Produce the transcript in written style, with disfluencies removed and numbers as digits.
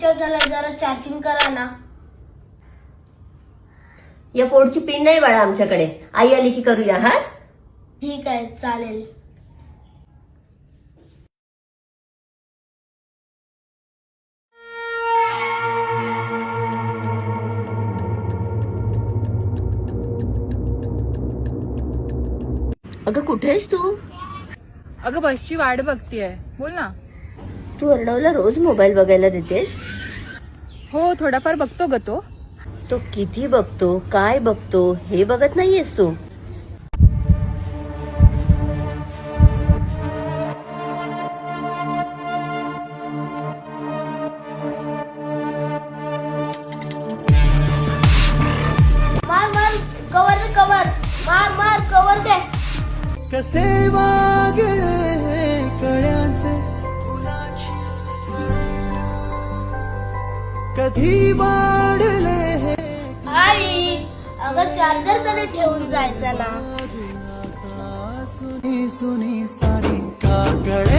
Switch off झाला, जरा charging करा ना. या पोर्टची पिन नाही बाळा आमच्याकडे. आई आली की करूया. हा ठीक आहे, चालेल. अगं कुठे आहेस तू? अगं बसची वाट बघतीये. बोल ना. तू अर्णवला रोज मोबाईल बघायला देतेस? हो, थोडाफार बघतो ग तो. तो किती बघतो, काय बघतो हे बघत नाहीयेस तू? मार मार, कवर दे, कवर. मार मार, कवर दे. कसे वागले कळ्यांचे फुलाची कधी वाढले हे आई, अगं चार्जर तरी ठेवून जायचं ना. सुनी सुनी सारी काकड